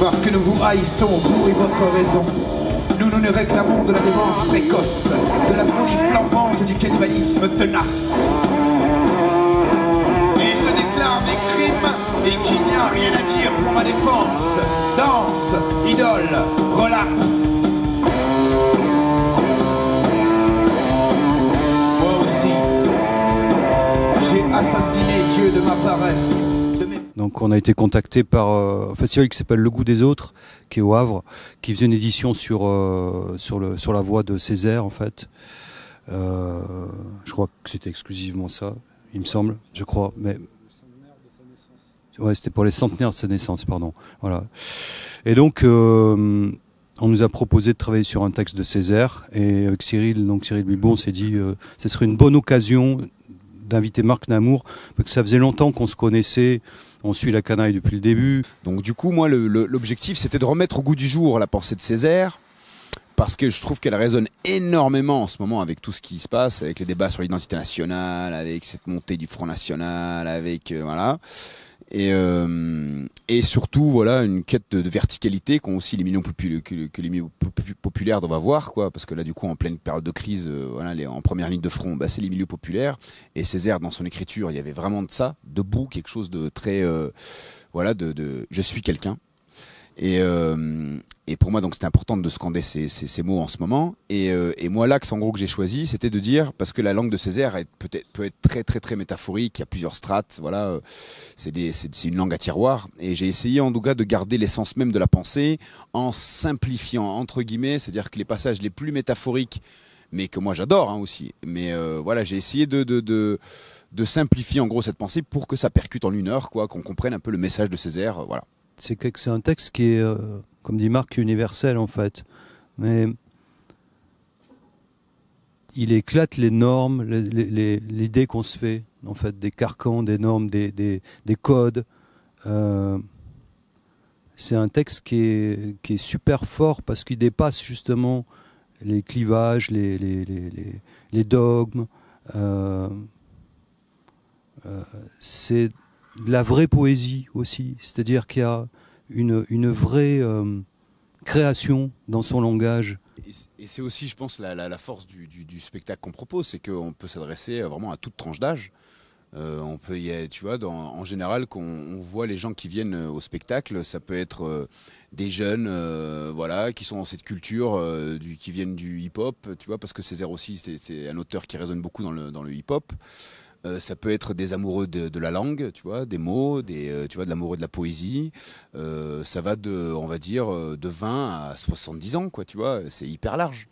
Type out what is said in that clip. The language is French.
Parce que nous vous haïssons, vous et votre raison. Nous ne réclamons de la démence précoce, de la folie flambante du cannibalisme tenace. Et je déclare mes crimes et qu'il n'y a rien à dire pour ma défense. Danse, idole, relax. Moi aussi, j'ai assassiné Dieu de ma paresse. Donc on a été contacté par un festival qui s'appelle Le Goût des Autres, qui est au Havre, qui faisait une édition sur la voix de Césaire en fait. Je crois que c'était exclusivement ça, il me semble, je crois. Mais ouais, c'était pour les centenaires de sa naissance, pardon. Voilà. Et donc on nous a proposé de travailler sur un texte de Césaire, et avec Cyril Bilbon, on s'est dit ce serait une bonne occasion d'inviter Marc Namour, parce que ça faisait longtemps qu'on se connaissait. On suit la canaille depuis le début. Donc du coup, moi, l'objectif, c'était de remettre au goût du jour la pensée de Césaire, parce que je trouve qu'elle résonne énormément en ce moment avec tout ce qui se passe, avec les débats sur l'identité nationale, avec cette montée du Front National, avec voilà. Et surtout, voilà, une quête de verticalité qu'ont aussi les milieux populaires doivent avoir, quoi, parce que là, du coup, en pleine période de crise, voilà, en première ligne de front, bah, c'est les milieux populaires. Et Césaire, dans son écriture, il y avait vraiment de ça, debout, quelque chose de très, voilà, de je suis quelqu'un. Et pour moi, donc, c'était important de scander ces mots en ce moment. Et moi, l'axe en gros que j'ai choisi, c'était de dire, parce que la langue de Césaire peut être très très très métaphorique. Il y a plusieurs strates. Voilà, c'est une langue à tiroir. Et j'ai essayé en tout cas de garder l'essence même de la pensée en simplifiant entre guillemets, c'est-à-dire que les passages les plus métaphoriques, mais que moi j'adore hein, aussi. Mais voilà, j'ai essayé de simplifier en gros cette pensée pour que ça percute en 1 heure, quoi, qu'on comprenne un peu le message de Césaire. Voilà. C'est un texte qui est, comme dit Marc, universel en fait. Mais il éclate les normes, l'idée qu'on se fait, en fait, des carcans, des normes, des codes. C'est un texte qui est super fort parce qu'il dépasse justement les clivages, les dogmes. C'est de la vraie poésie aussi, c'est-à-dire qu'il y a une vraie création dans son langage. Et c'est aussi, je pense, la force du spectacle qu'on propose, c'est qu'on peut s'adresser vraiment à toute tranche d'âge. On peut tu vois, en général, quand on voit les gens qui viennent au spectacle, ça peut être des jeunes, voilà, qui sont dans cette culture, qui viennent du hip-hop, tu vois, parce que Césaire aussi, c'est un auteur qui résonne beaucoup dans le hip-hop. Ça peut être des amoureux de la langue, tu vois, des mots, tu vois, de l'amoureux de la poésie. Ça va on va dire, de 20 à 70 ans, quoi, tu vois, c'est hyper large.